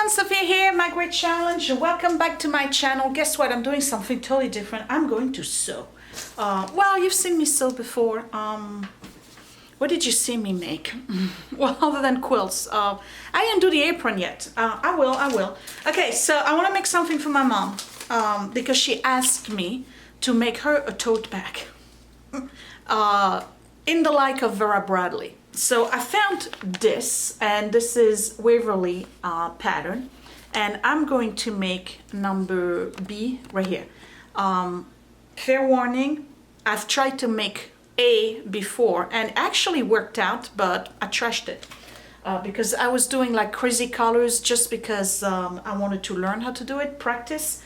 everyone, Sophia here, my great challenge. Welcome back to my channel. Guess what? I'm doing something totally different. I'm going to sew. Well, you've seen me sew before. What did you see me make? Well, other than quilts. I didn't do the apron yet. I will. Okay, so I want to make something for my mom because she asked me to make her a tote bag in the like of Vera Bradley. So I found this, and this is Waverly pattern, and I'm going to make number B right here. Fair warning, I've tried to make A before and actually worked out, but I trashed it because I was doing like crazy colors just because I wanted to learn how to do it, practice,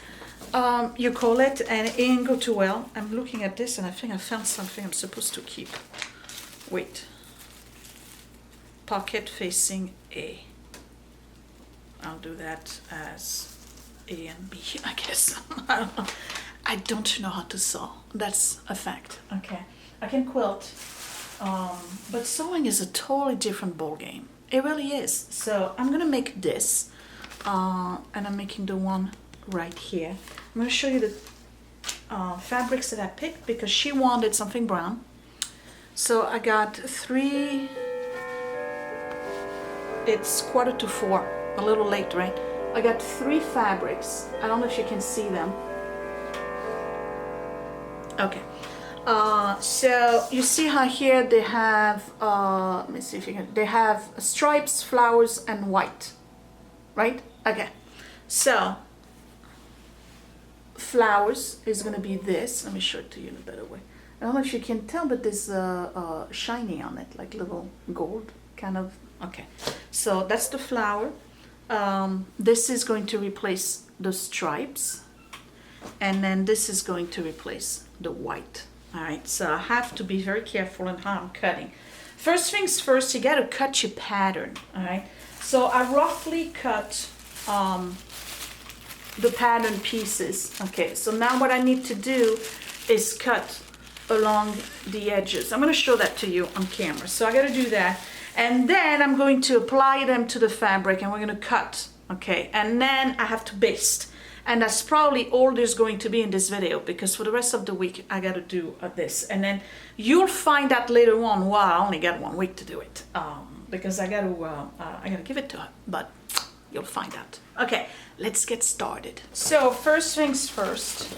you call it, and it didn't go too well. I'm looking at this and I think I found something I'm supposed to keep. Wait. Pocket facing A. I'll do that as A and B, I guess. I don't know how to sew. That's a fact. Okay, I can quilt, but sewing is a totally different ball game. It really is. So I'm gonna make this, and I'm making the one right here. I'm gonna show you the fabrics that I picked because she wanted something brown. So I got three. It's 3:45, a little late, right? I got three fabrics. I don't know if you can see them. Okay. So you see how here they have, let me see if you can, they have stripes, flowers, and white, right? Okay. So flowers is gonna be this. Let me show it to you in a better way. I don't know if you can tell, but there's shiny on it, like little gold kind of. Okay, so that's the flower. This is going to replace the stripes, and then this is going to replace the white. All right, so I have to be very careful in how I'm cutting. First things first, you got to cut your pattern. All right, so I roughly cut the pattern pieces. Okay, so now what I need to do is cut along the edges. I'm going to show that to you on camera. So I got to do that. And then I'm going to apply them to the fabric and we're going to cut, okay? And then I have to baste. And that's probably all there's going to be in this video because for the rest of the week, I got to do this. And then you'll find out later on why I only got 1 week to do it because I got to give it to her, but you'll find out. Okay, let's get started. So first things first.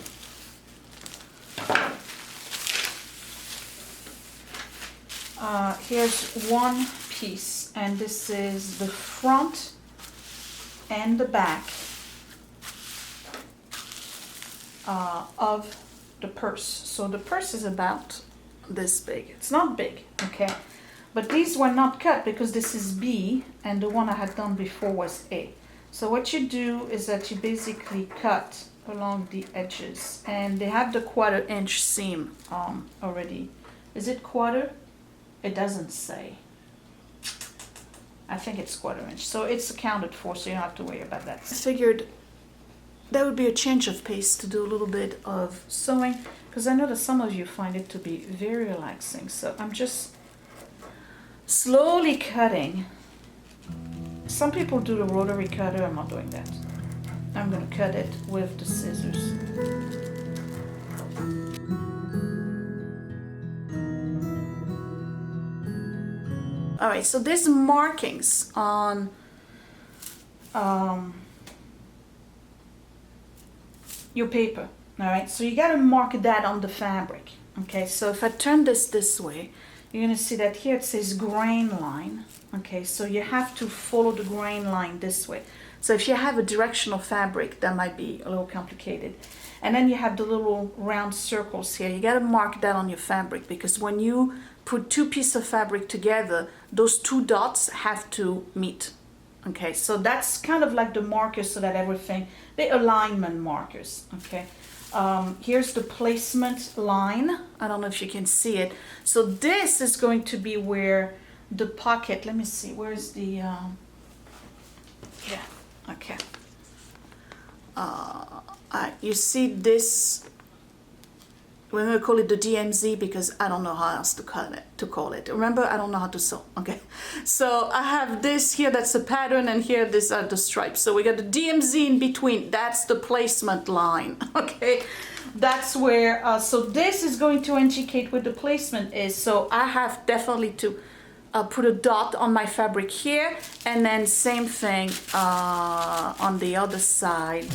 Here's one piece, and this is the front and the back of the purse. So the purse is about this big. It's not big, okay? But these were not cut because this is B, and the one I had done before was A. So what you do is that you basically cut along the edges, and they have the 1/4 inch seam already. Is it 1/4? It doesn't say. I think it's 1/4 inch. So it's accounted for, so you don't have to worry about that. I figured that would be a change of pace to do a little bit of sewing because I know that some of you find it to be very relaxing. So I'm just slowly cutting. Some people do the rotary cutter. I'm not doing that. I'm going to cut it with the scissors. All right, so there's markings on your paper, all right? So you gotta mark that on the fabric, okay? So if I turn this way, you're gonna see that here it says grain line, okay? So you have to follow the grain line this way. So if you have a directional fabric, that might be a little complicated. And then you have the little round circles here. You gotta mark that on your fabric because when you put two pieces of fabric together, those two dots have to meet. Okay, so that's kind of like the markers so that everything, the alignment markers, okay? Here's the placement line. I don't know if you can see it. So this is going to be where the pocket, let me see, where's the, yeah, okay. You see this We're gonna call it the DMZ because I don't know how else to call it. Remember, I don't know how to sew, okay? So I have this here, that's the pattern, and here these are the stripes. So we got the DMZ in between, that's the placement line, okay? That's where, so this is going to indicate where the placement is. So I have definitely to put a dot on my fabric here, and then same thing on the other side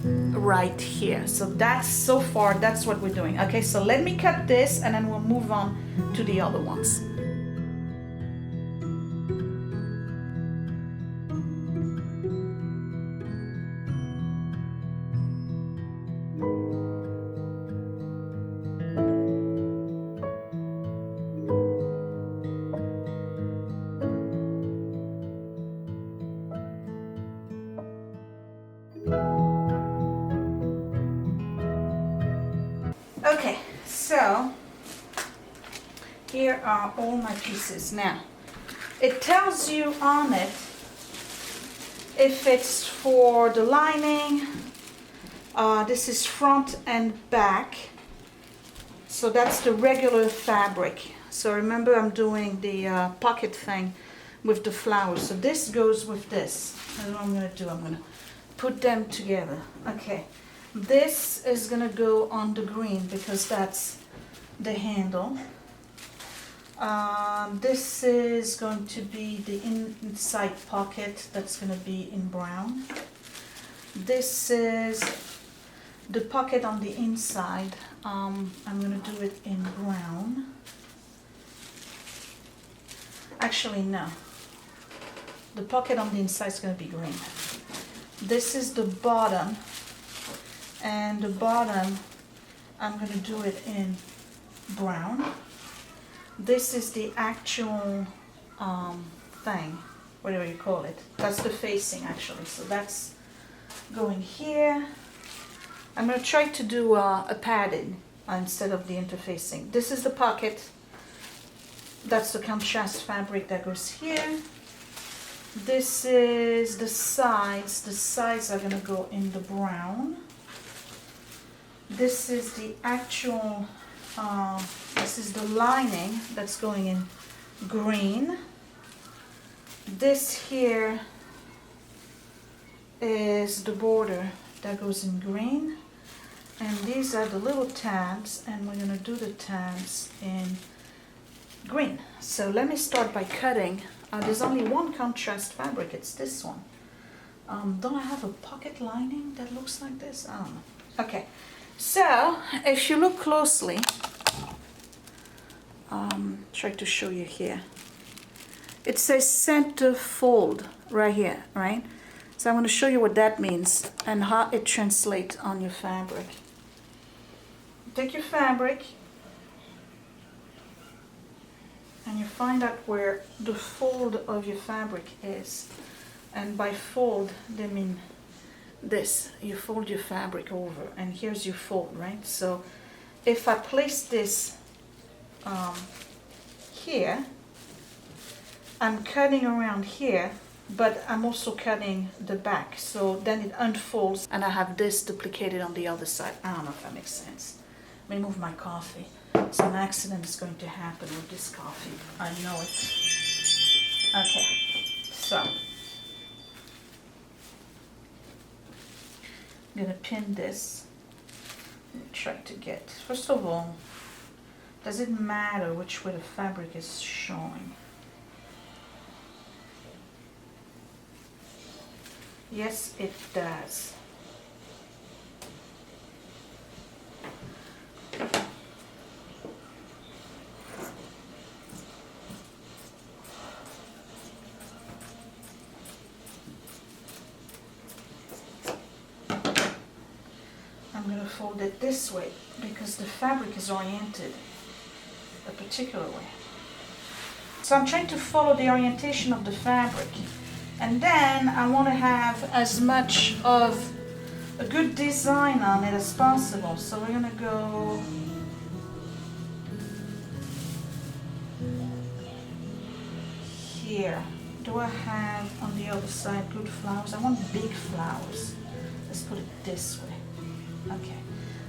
right here. So that's, so far that's what we're doing. Okay, so let me cut this and then we'll move on to the other ones. Okay, so here are all my pieces. Now, it tells you on it if it's for the lining, this is front and back, so that's the regular fabric. So remember, I'm doing the pocket thing with the flowers, so this goes with this. And what I'm going to do, I'm going to put them together. Okay. This is gonna go on the green because that's the handle. This is going to be the inside pocket, that's gonna be in brown. This is the pocket on the inside. I'm gonna do it in brown. Actually, no. The pocket on the inside is gonna be green. This is the bottom. And the bottom, I'm going to do it in brown. This is the actual thing, whatever you call it. That's the facing actually, so that's going here. I'm going to try to do a padding instead of the interfacing. This is the pocket. That's the contrast fabric that goes here. This is the sides. The sides are going to go in the brown. This is the actual, this is the lining that's going in green. This here is the border that goes in green. And these are the little tabs, and we're going to do the tabs in green. So let me start by cutting. There's only one contrast fabric, it's this one. Don't I have a pocket lining that looks like this? I don't know. Okay. So, if you look closely, try to show you here. It says center fold right here, right? So I'm going to show you what that means and how it translates on your fabric. Take your fabric and you find out where the fold of your fabric is. And by fold, they mean this. You fold your fabric over and here's your fold, right? So if I place this here, I'm cutting around here, but I'm also cutting the back, so then it unfolds and I have this duplicated on the other side. I don't know if that makes sense. Let me move my coffee. Some accident is going to happen with this coffee, I know it. Okay, so I'm gonna pin this and try to get, first of all, does it matter which way the fabric is showing? Yes, it does. I'm going to fold it this way because the fabric is oriented a particular way. So I'm trying to follow the orientation of the fabric. And then I want to have as much of a good design on it as possible. So we're going to go here. Do I have on the other side good flowers? I want big flowers. Let's put it this way. Okay.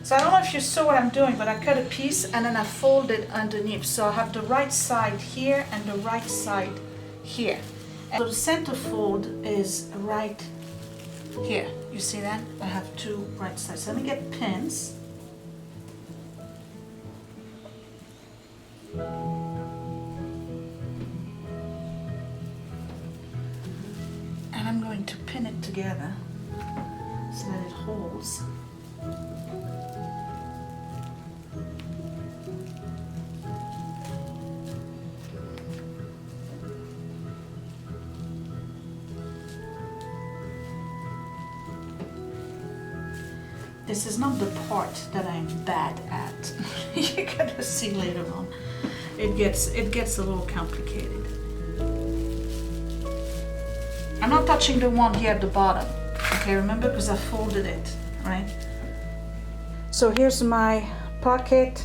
So I don't know if you saw what I'm doing, but I cut a piece and then I fold it underneath. So I have the right side here and the right side here. And so the center fold is right here. You see that? I have two right sides. So let me get pins. And I'm going to pin it together so that it holds. This is not the part that I'm bad at. You're gonna see later on. It gets a little complicated. I'm not touching the one here at the bottom. Okay, remember, because I folded it, right? So here's my pocket.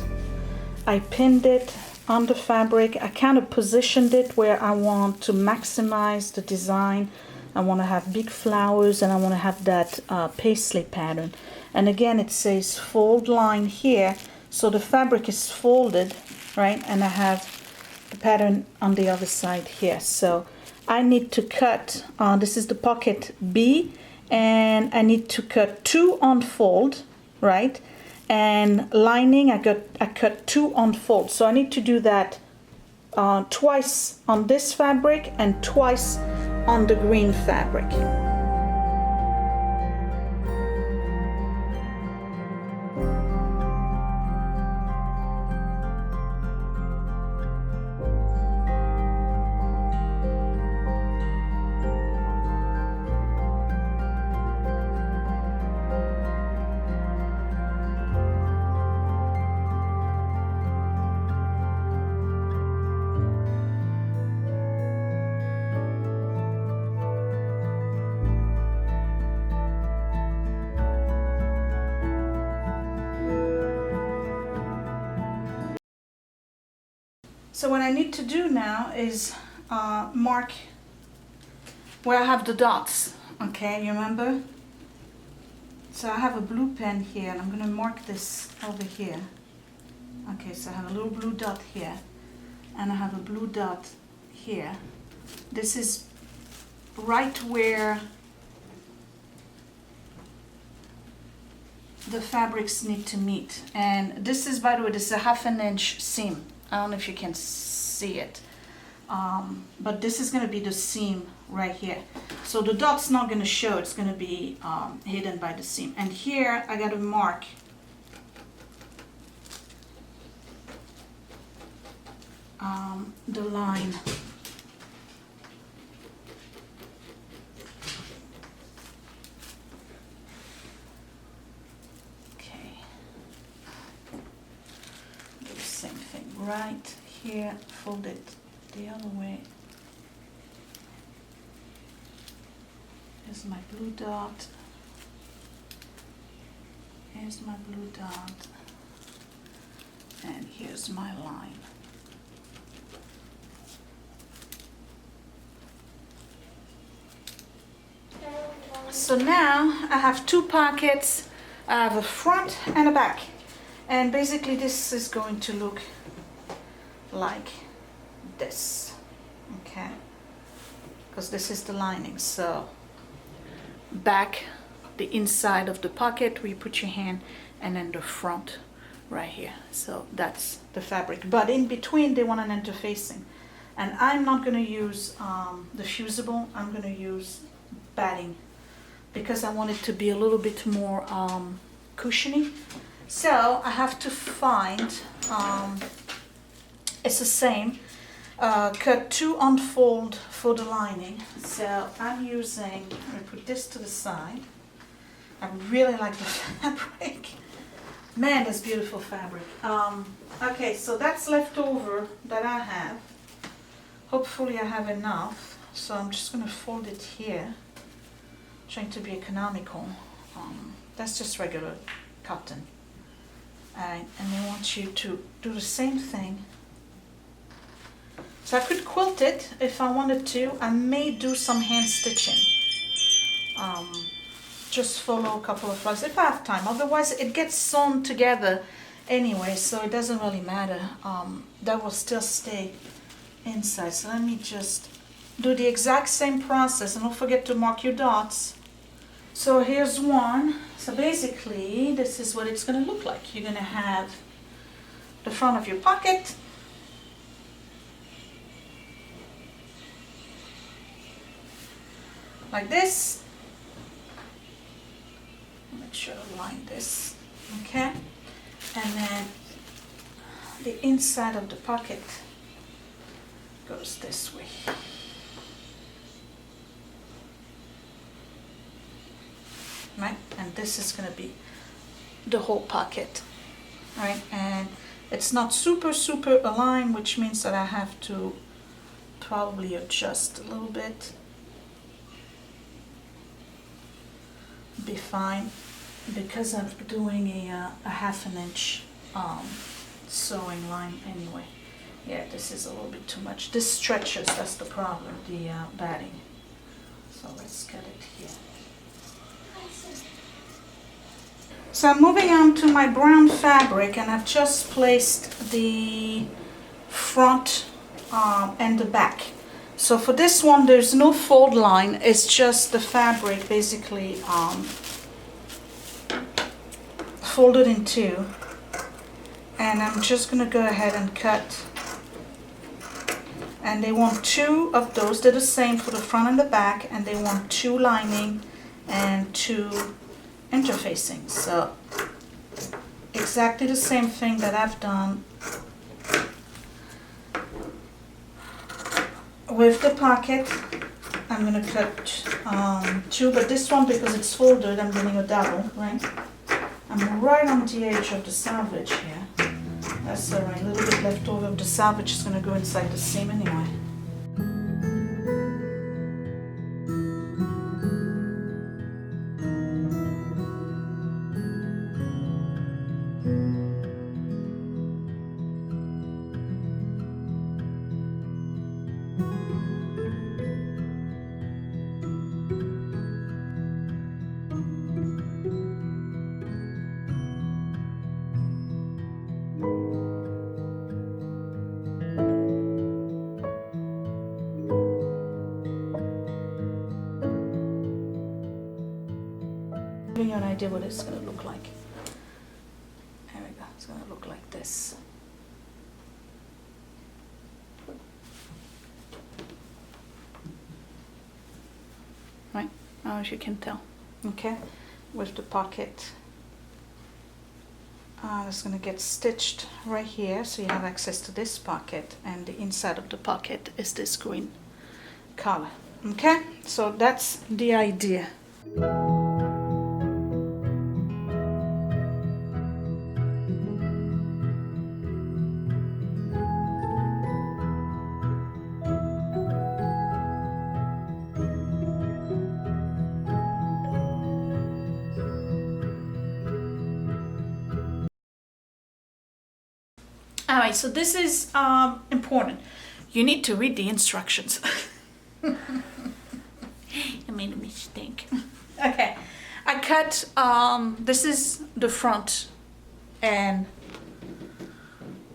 I pinned it on the fabric. I kind of positioned it where I want to maximize the design. I want to have big flowers and I want to have that paisley pattern. And again, it says fold line here. So the fabric is folded, right? And I have the pattern on the other side here. So I need to cut, this is the pocket B, and I need to cut 2 unfold, right? And lining, I cut 2 unfold. So I need to do that twice on this fabric and twice on the green fabric. So what I need to do now is mark where I have the dots, okay, you remember? So I have a blue pen here and I'm going to mark this over here. Okay, so I have a little blue dot here and I have a blue dot here. This is right where the fabrics need to meet. And this is, by the way, this is a 1/2 inch seam. I don't know if you can see it, but this is going to be the seam right here. So the dot's not going to show, it's going to be hidden by the seam. And here I got to mark the line. Okay. Do the same thing right here, fold it the other way. Here's my blue dot. Here's my blue dot. And here's my line. So now I have 2 pockets. I have a front and a back. And basically this is going to look like this, okay? Because this is the lining. So back, the inside of the pocket where you put your hand, and then the front right here. So that's the fabric. But in between they want an interfacing. And I'm not going to use the fusible, I'm going to use batting because I want it to be a little bit more cushiony. So I have to find, it's the same, cut 2 unfold for the lining. So I'm using, I'm going to put this to the side. I really like the fabric. Man, that's beautiful fabric. Okay, so that's left over that I have. Hopefully I have enough. So I'm just going to fold it here. Trying to be economical. That's just regular cotton. Alright, and I want you to do the same thing. So I could quilt it if I wanted to. I may do some hand stitching. just follow a couple of lines if I have time. Otherwise it gets sewn together anyway, so it doesn't really matter. That will still stay inside. So let me just do the exact same process, and don't forget to mark your dots. So here's one. So basically this is what it's going to look like. You're going to have the front of your pocket, like this. Make sure to line this, okay? And then the inside of the pocket goes this way. Right? And this is going to be the whole pocket, right? And it's not super aligned, which means that I have to probably adjust a little bit. Be fine, because I'm doing a 1/2 inch sewing line anyway. Yeah, this is a little bit too much. This stretches, that's the problem, the batting. So let's get it here. So I'm moving on to my brown fabric, and I've just placed the front and the back. So for this one, there's no fold line, it's just the fabric basically folded in two. And I'm just gonna go ahead and cut. And they want 2 of those, they're the same for the front and the back, and they want 2 lining and 2 interfacing. So exactly the same thing that I've done with the pocket. I'm going to cut 2, but this one, because it's folded, I'm doing a double, right? I'm right on the edge of the selvage here. That's alright, a little bit left over of the selvage is going to go inside the seam anyway. Giving you an idea what it's going to look like. There we go. It's going to look like this. Right? Now, as you can tell, okay, with the pocket, it's going to get stitched right here, so you have access to this pocket, and the inside of the pocket is this green color. Okay, so that's the idea. All right, so this is important. You need to read the instructions. I made a mistake. Okay, I cut, this is the front and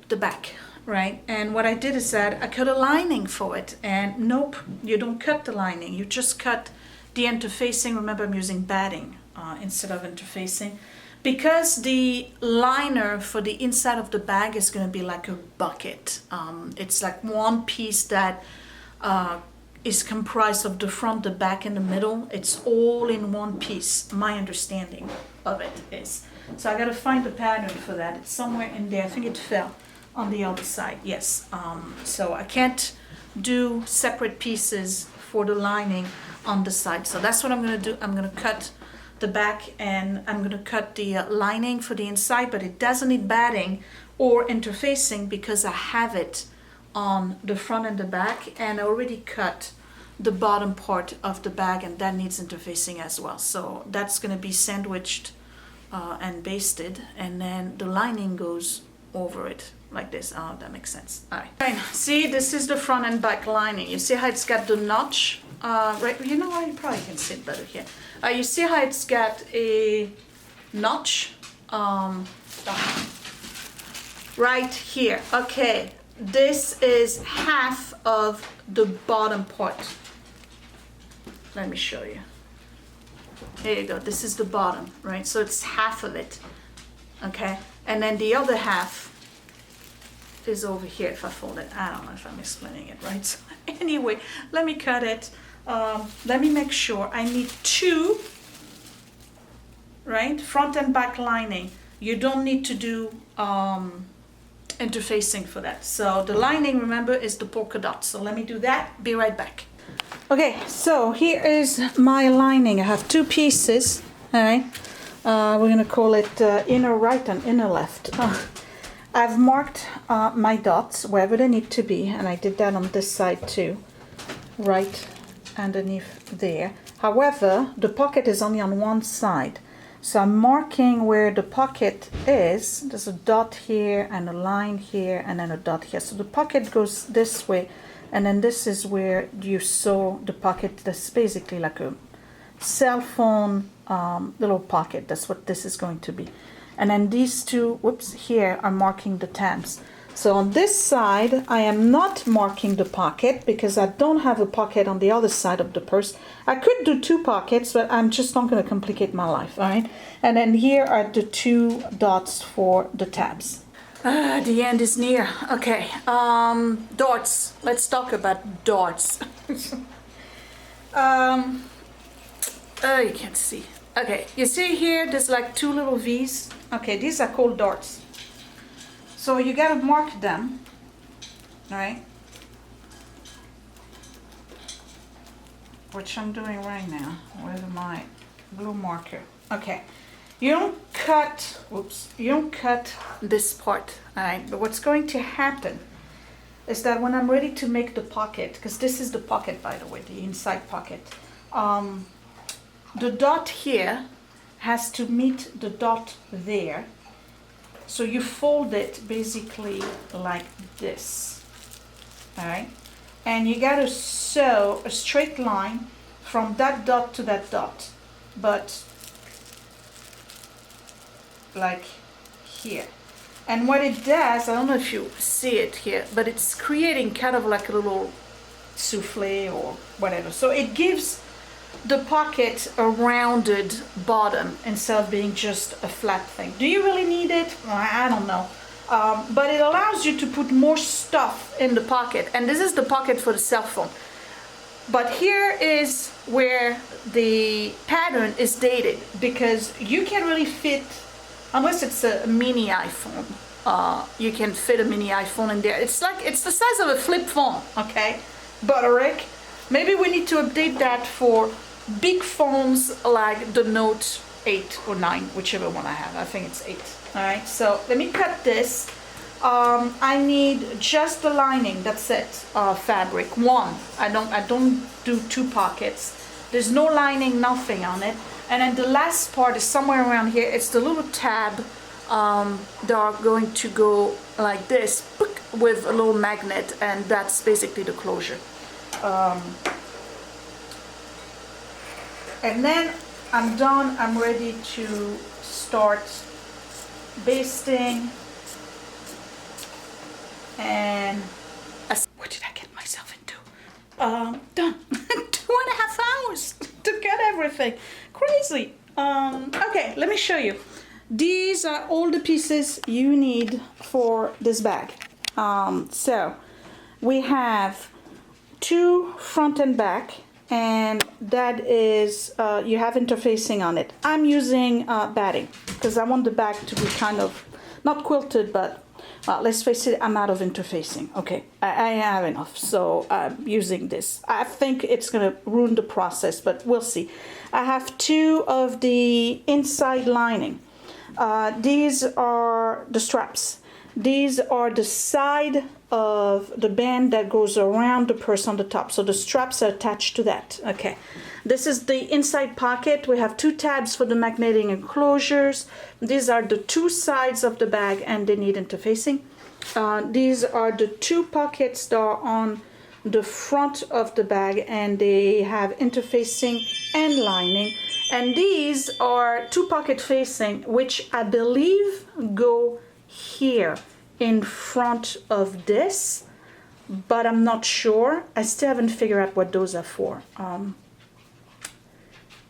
the back, right? And what I did is that I cut a lining for it, and nope, you don't cut the lining, you just cut the interfacing. Remember, I'm using batting instead of interfacing, because the liner for the inside of the bag is going to be like a bucket. It's like one piece that is comprised of the front, the back, and the middle. It's all in one piece. My understanding of it is. So I got to find the pattern for that. It's somewhere in there. I think it fell on the other side. Yes. So I can't do separate pieces for the lining on the side. So that's what I'm going to do. I'm going to cut the back, and I'm going to cut the lining for the inside, but it doesn't need batting or interfacing because I have it on the front and the back, and I already cut the bottom part of the bag, and that needs interfacing as well. So that's going to be sandwiched and basted, and then the lining goes over it like this. Oh, that makes sense. All right. See, this is the front and back lining. You see how it's got the notch right, you know what, you probably can see it better here. You see how it's got a notch right here. Okay, this is half of the bottom part. Let me show you. There you go, this is the bottom, right? So it's half of it, okay? And then the other half is over here if I fold it. I don't know if I'm explaining it right. So anyway, let me cut it. Let me make sure. I need two, right? Front and back lining. You don't need to do interfacing for that. So the lining, remember, is the polka dot. So let me do that. Be right back. Okay, so here is my lining. I have two pieces. All right. We're gonna call it inner right and inner left. I've marked my dots wherever they need to be, and I did that on this side too, right underneath there. However, the pocket is only on one side, so I'm marking where the pocket is. There's a dot here and a line here and then a dot here. So the pocket goes this way, and then this is where you sew the pocket. That's basically like a cell phone little pocket. That's what this is going to be. And then these two, whoops, here are marking the tabs. So on this side, I am not marking the pocket because I don't have a pocket on the other side of the purse. I could do two pockets, but I'm just not going to complicate my life, all right? And then here are the two dots for the tabs. The end is near. Okay, darts. Let's talk about darts. You can't see. Okay, you see here, there's like two little V's. Okay, these are called darts. So you gotta mark them, all right? Which I'm doing right now with my blue marker. Okay, you don't cut, you don't cut this part, all right? But what's going to happen is that when I'm ready to make the pocket, because this is the pocket, by the way, the inside pocket, the dot here has to meet the dot there. So you fold it basically like this, all right? And you gotta sew a straight line from that dot to that dot, but like here. And what it does, I don't know if you see it here, but it's creating kind of like a little souffle or whatever. So it gives the pocket a rounded bottom instead of being just a flat thing. Do you really need it? I don't know. But it allows you to put more stuff in the pocket. And this is the pocket for the cell phone. But here is where the pattern is dated, because you can't really fit, unless it's a mini iPhone, you can fit a mini iPhone in there. It's the size of a flip phone, okay? Butterick. Maybe we need to update that for big phones like the Note 8 or 9, whichever one I have. I think it's 8. All right, so let me cut this. I need just the lining, that's it, fabric, one. I don't do two pockets. There's no lining, nothing on it. And then the last part is somewhere around here. It's the little tab that are going to go like this with a little magnet, and that's basically the closure. And then I'm done. I'm ready to start basting. And what did I get myself into? Done. 2.5 hours to cut everything. Crazy. Okay, let me show you. These are all the pieces you need for this bag. So we have 2 front and back, and that is you have interfacing on it. I'm using batting because I want the bag to be kind of not quilted, but let's face it, I'm out of interfacing. Okay, I have enough, so I'm using this. I think it's gonna ruin the process, but we'll see. I have 2 of the inside lining. These are the straps. These are the side of the band that goes around the purse on the top. So the straps are attached to that. Okay. This is the inside pocket. We have 2 tabs for the magnetic enclosures. These are the 2 sides of the bag, and they need interfacing. These are the 2 pockets that are on the front of the bag, and they have interfacing and lining. And these are two pocket facing, which I believe go here in front of this, but I'm not sure. I still haven't figured out what those are for.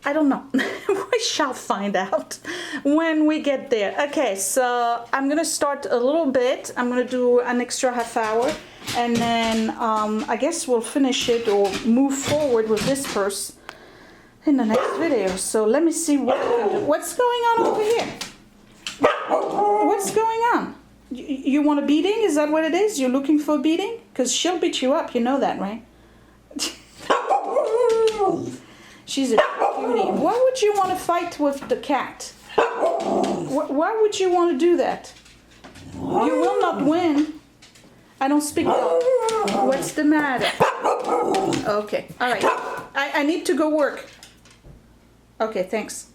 I don't know. We shall find out when we get there. Okay, so I'm gonna start a little bit. I'm gonna do an extra half hour, and then I guess we'll finish it or move forward with this purse in the next video. So let me see what's going on over here. What's going on? You want a beating? Is that what it is? You're looking for a beating? Because she'll beat you up. You know that, right? She's a cutie. Why would you want to fight with the cat? Why would you want to do that? You will not win. I don't speak dog. What's the matter? Okay, all right. I need to go work. Okay, thanks.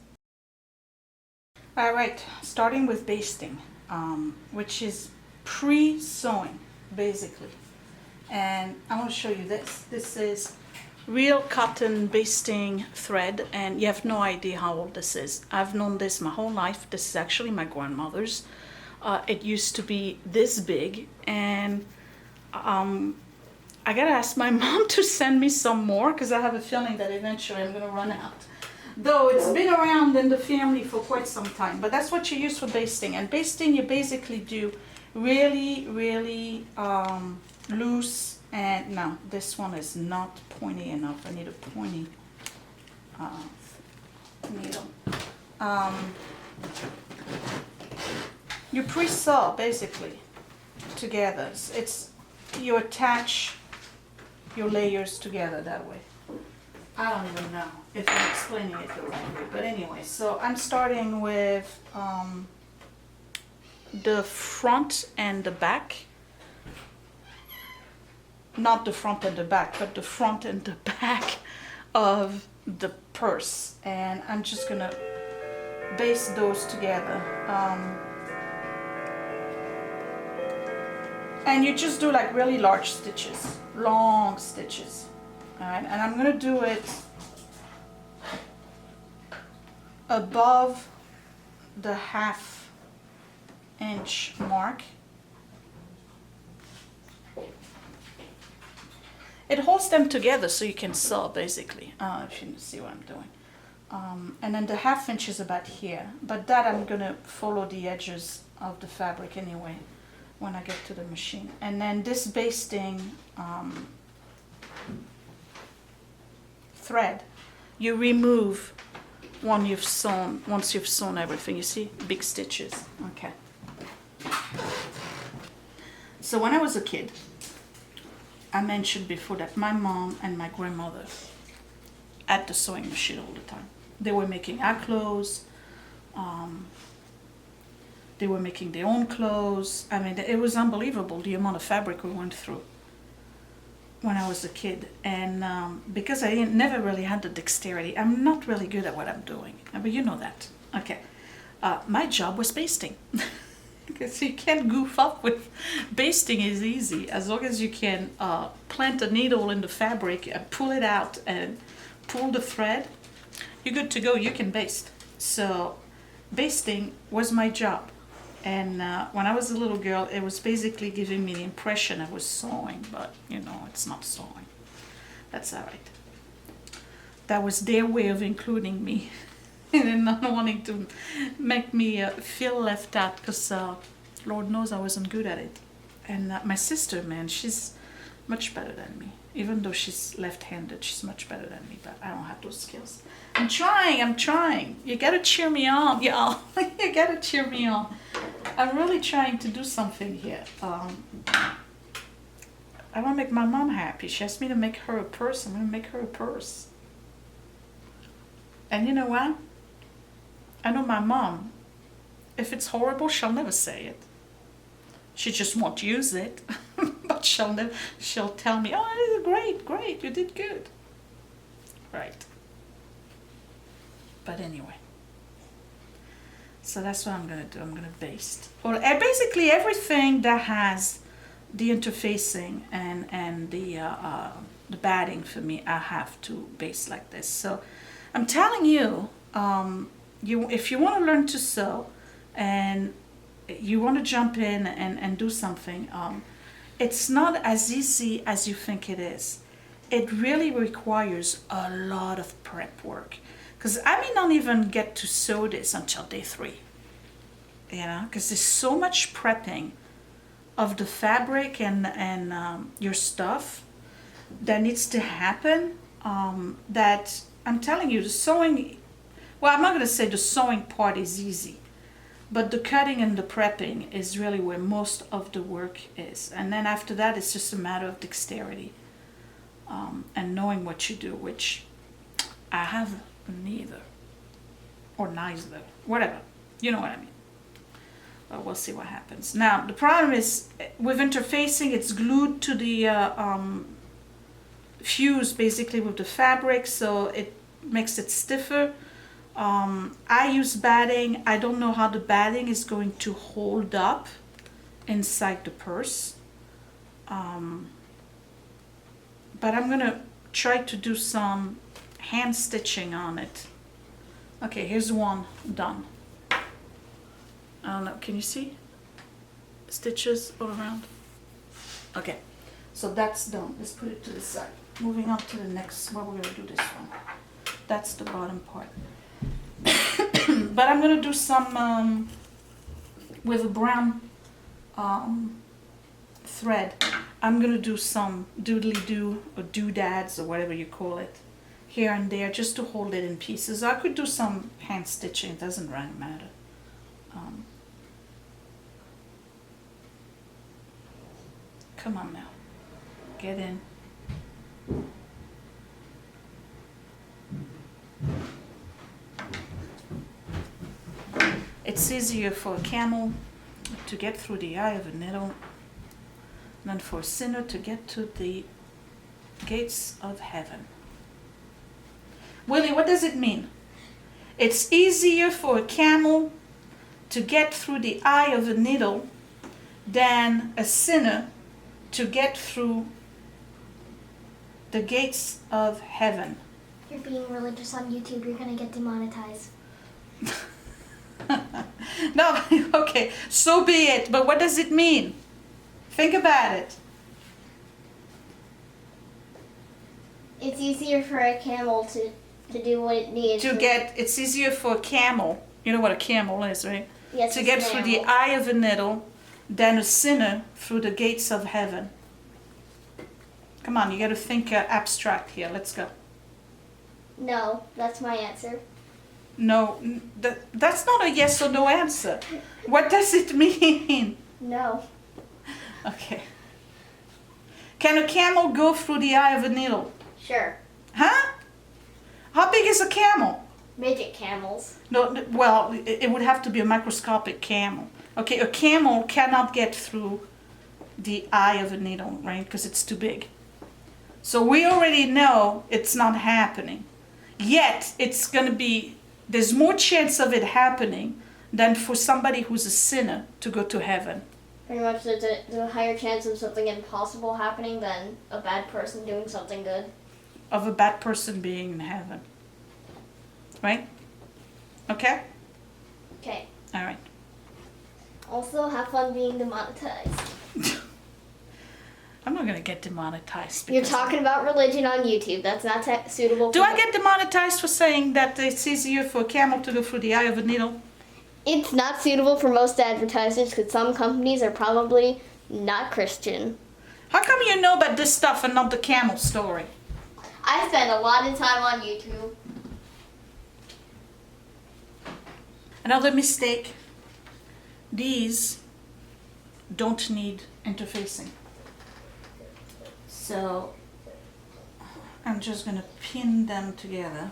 All right, starting with basting, which is pre-sewing, basically. And I want to show you this. This is real cotton basting thread, and you have no idea how old this is. I've known this my whole life. This is actually my grandmother's. It used to be this big, and I gotta ask my mom to send me some more, because I have a feeling that eventually I'm gonna run out. Though it's been around in the family for quite some time, but that's what you use for basting. And basting, you basically do really, really loose. And no, this one is not pointy enough. I need a pointy needle. You pre-sew basically together. You attach your layers together that way. I don't even know if I'm explaining it the right way, but anyway, so I'm starting with the front and the back. Not the front and the back, but the front and the back of the purse. And I'm just gonna baste those together. And you just do like really large stitches, long stitches. All right, and I'm gonna do it above the 1/2 inch mark. It holds them together so you can sew, basically, if you see what I'm doing. And then the 1/2 inch is about here, but that I'm gonna follow the edges of the fabric anyway when I get to the machine. And then this basting thread, you remove once you've sewn everything. You see, big stitches. Okay. So when I was a kid, I mentioned before that my mom and my grandmother had the sewing machine all the time. They were making our clothes. They were making their own clothes. I mean, it was unbelievable the amount of fabric we went through when I was a kid. And because I never really had the dexterity, I'm not really good at what I'm doing. But you know that. Okay. My job was basting. Because you can't goof up with basting. Is easy as long as you can plant a needle in the fabric and pull it out and pull the thread. You're good to go. You can baste. So basting was my job. And when I was a little girl, it was basically giving me the impression I was sewing, but you know, it's not sewing. That's all right. That was their way of including me and not wanting to make me feel left out, because Lord knows I wasn't good at it. And my sister, man, she's much better than me. Even though she's left-handed, she's much better than me, but I don't have those skills. I'm trying. You gotta cheer me on, y'all. You gotta cheer me on. I'm really trying to do something here. I want to make my mom happy. She asked me to make her a purse. I'm going to make her a purse. And you know what? I know my mom. If it's horrible, she'll never say it. She just won't use it. But she'll tell me, oh, this is great, you did good. Right. But anyway. So that's what I'm going to do. I'm going to baste. Well, basically everything that has the interfacing and the batting for me, I have to baste like this. So I'm telling you, if you want to learn to sew and you want to jump in and do something, it's not as easy as you think it is. It really requires a lot of prep work, because I may not even get to sew this until day 3, you know, because there's so much prepping of the fabric and your stuff that needs to happen, that I'm telling you, the sewing, well, I'm not going to say the sewing part is easy, but the cutting and the prepping is really where most of the work is. And then after that, it's just a matter of dexterity, and knowing what you do, which I have neither, or neither, whatever, you know what I mean. But we'll see what happens. Now, the problem is, with interfacing, it's glued to the fuse, basically, with the fabric, so it makes it stiffer. I use batting. I don't know how the batting is going to hold up inside the purse. But I'm gonna try to do some hand stitching on it. Okay, here's one done. I don't know, can you see? Stitches all around? Okay, so that's done. Let's put it to the side. Moving on to the next, well, we're gonna do this one. That's the bottom part. But I'm gonna do some, with a brown thread, I'm gonna do some doodly-doo or doodads or whatever you call it, here and there, just to hold it in pieces. I could do some hand stitching, it doesn't really matter. Come on now, get in. It's easier for a camel to get through the eye of a needle than for a sinner to get to the gates of heaven. Willie, what does it mean? It's easier for a camel to get through the eye of a needle than a sinner to get through the gates of heaven. You're being religious on YouTube, you're gonna get demonetized. No, okay, so be it, but what does it mean? Think about it. It's easier for a camel to do what it needs. It's easier for a camel, you know what a camel is, right? Yes, to get through the eye of a needle than a sinner through the gates of heaven. Come on, you got to think abstract here. Let's go. No, that's my answer. No, that's not a yes or no answer. What does it mean? No. Okay. Can a camel go through the eye of a needle? Sure. Huh? How big is a camel? Midget camels. No, well, it would have to be a microscopic camel. Okay, a camel cannot get through the eye of a needle, right? Because it's too big. So we already know it's not happening. Yet, it's going to be, there's more chance of it happening than for somebody who's a sinner to go to heaven. Pretty much there's a higher chance of something impossible happening than a bad person doing something good. Of a bad person being in heaven. Right? Okay? Okay. All right. Also, have fun being demonetized. I'm not going to get demonetized. You're talking about religion on YouTube. That's not suitable. Do I get demonetized for saying that it's easier for a camel to go through the eye of a needle? It's not suitable for most advertisers because some companies are probably not Christian. How come you know about this stuff and not the camel story? I spend a lot of time on YouTube. Another mistake. These don't need interfacing. So I'm just going to pin them together.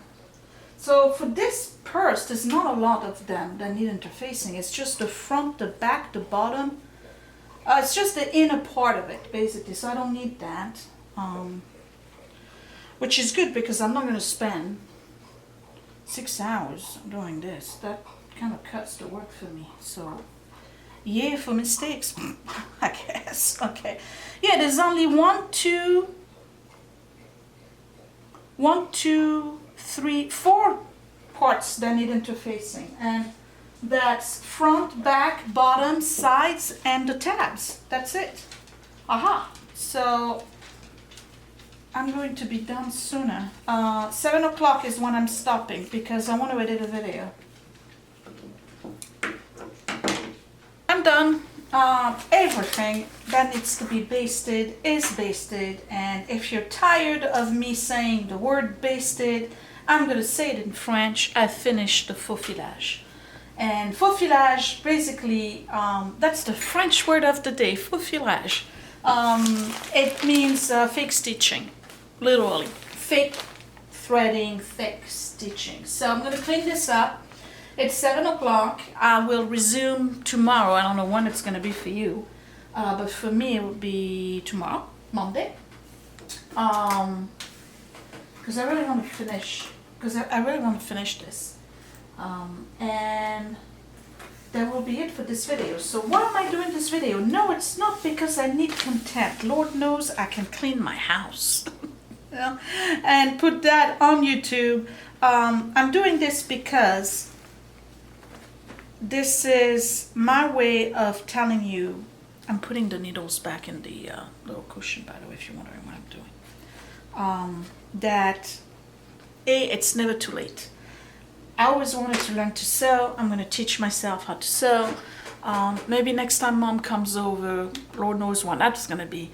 So for this purse, there's not a lot of them that need interfacing. It's just the front, the back, the bottom. It's just the inner part of it, basically. So I don't need that. Which is good because I'm not going to spend 6 hours doing this. That kind of cuts the work for me. So Yeah, for mistakes, I guess. Okay. Yeah, there's only one, two, 4 parts that need interfacing, and that's front, back, bottom, sides, and the tabs. That's it. Aha. So I'm going to be done sooner. 7 o'clock is when I'm stopping because I want to edit a video. I'm done. Everything that needs to be basted is basted, and if you're tired of me saying the word basted, I'm going to say it in French. I finished the faux filage. And faux filage, basically, that's the French word of the day, faux filage. It means fake stitching, literally. Fake threading, fake stitching. So I'm going to clean this up. It's 7 o'clock. I will resume tomorrow. I don't know when it's going to be for you, but for me it will be tomorrow, Monday. Because I really want to finish. Because I really want to finish this. And that will be it for this video. So why am I doing this video? No, it's not because I need content. Lord knows I can clean my house. Yeah, and put that on YouTube. I'm doing this because this is my way of telling you. I'm putting the needles back in the little cushion, by the way, if you're wondering what I'm doing. That it's never too late. I always wanted to learn to sew. I'm going to teach myself how to sew. Maybe next time Mom comes over, Lord knows when that's going to be,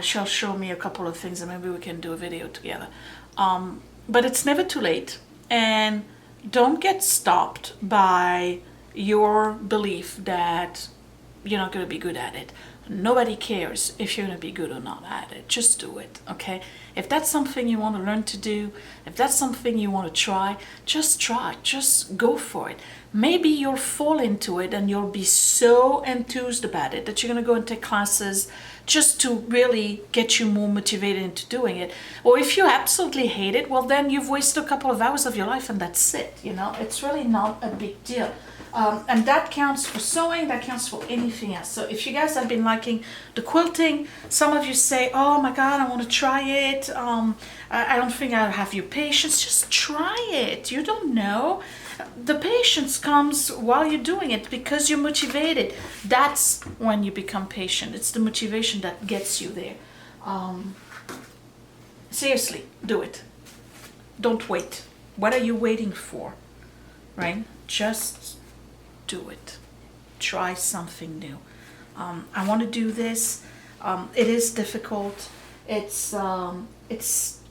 she'll show me a couple of things and maybe we can do a video together. But it's never too late. And don't get stopped by your belief that you're not going to be good at it. Nobody cares if you're going to be good or not at it. Just do it, okay? If that's something you want to learn to do, if that's something you want to try. Just go for it. Maybe you'll fall into it and you'll be so enthused about it that you're going to go and take classes just to really get you more motivated into doing it. Or if you absolutely hate it, well then you've wasted a couple of hours of your life and that's it, you know? It's really not a big deal. And that counts for sewing, that counts for anything else. So if you guys have been liking the quilting, some of you say, oh my God, I want to try it. I don't think I'll have your patience. Just try it. You don't know. The patience comes while you're doing it because you're motivated. That's when you become patient. It's the motivation that gets you there. Seriously, do it. Don't wait. What are you waiting for? Right? Just do it. Try something new. I want to do this. It is difficult. It's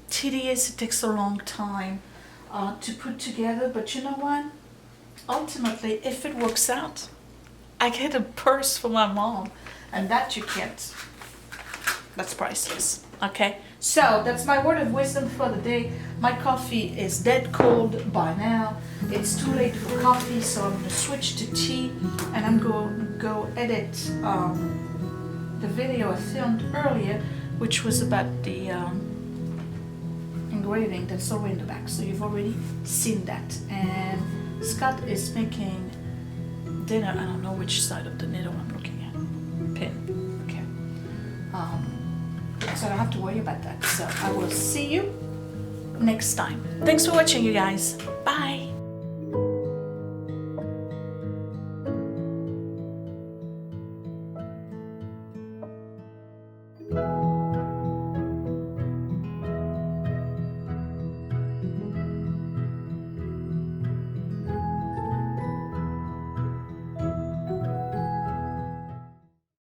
tedious. It takes a long time to put together. But you know what? Ultimately, if it works out, I get a purse for my mom, and that you can't. That's priceless. Okay. So that's my word of wisdom for the day. My coffee is dead cold by now. It's too late for coffee, so I'm gonna switch to tea, and I'm going to go edit the video I filmed earlier, which was about the engraving that's over in the back. So you've already seen that. And Scott is making dinner. I don't know which side of the needle I'm looking at. Pin. Okay. So I don't have to worry about that. So I will see you next time. Thanks for watching, you guys. Bye.